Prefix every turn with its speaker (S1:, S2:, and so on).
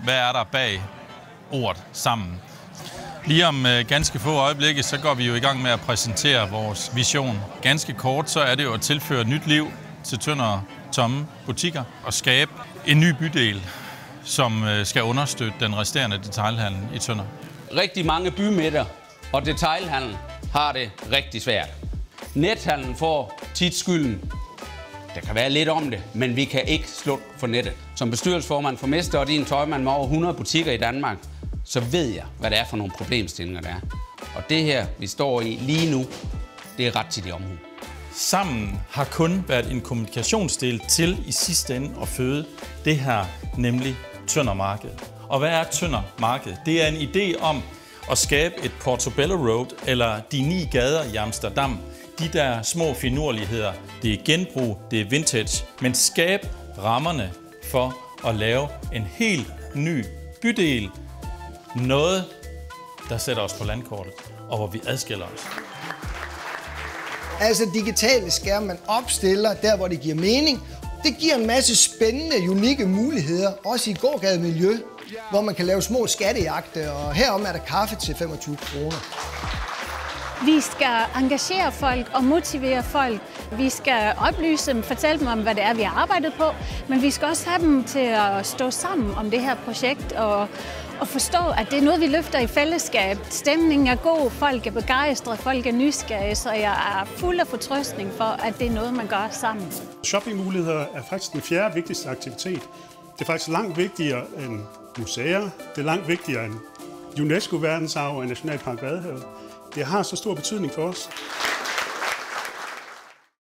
S1: Hvad er der bag ordet sammen? Lige om ganske få øjeblikke, så går vi jo i gang med at præsentere vores vision. Ganske kort, så er det jo at tilføre nyt liv til Tønder tomme butikker og skabe en ny bydel, som skal understøtte den resterende detailhandel i Tønder.
S2: Rigtig mange bymidter og detailhandel har det rigtig svært. Nethandlen får tit skylden. Der kan være lidt om det, men vi kan ikke slukke for nettet. Som bestyrelsesformand for Mester og din tøjmand med over 100 butikker i Danmark, så ved jeg, hvad det er for nogle problemstillinger, der er. Og det her, vi står i lige nu, det er rettidig omhu.
S3: Sammen har kun været en kommunikationsdel til i sidste ende at føde det her, nemlig Tøndermarked. Og hvad er Tøndermarked? Det er en idé om at skabe et Portobello Road eller de 9 gader i Amsterdam. De der små finurligheder, det er genbrug, det er vintage, men skabe rammerne for at lave en helt ny bydel. Noget, der sætter os på landkortet, og hvor vi adskiller os.
S4: Altså digitale skærme, man opstiller der, hvor det giver mening. Det giver en masse spændende, unikke muligheder, også i gågademiljø, hvor man kan lave små skattejagter, og herom er der kaffe til 25 kroner.
S5: Vi skal engagere folk og motivere folk. Vi skal oplyse dem, fortælle dem om, hvad det er, vi har arbejdet på. Men vi skal også have dem til at stå sammen om det her projekt og forstå, at det er noget, vi løfter i fællesskab. Stemningen er god, folk er begejstrede, folk er nysgerrige, så jeg er fuld af fortrøstning for, at det er noget, man gør sammen.
S6: Shoppingmuligheder er faktisk den 4. vigtigste aktivitet. Det er faktisk langt vigtigere end museer. Det er langt vigtigere end UNESCO-verdensarv og Nationalpark Vadehavet. Det har så stor betydning for os.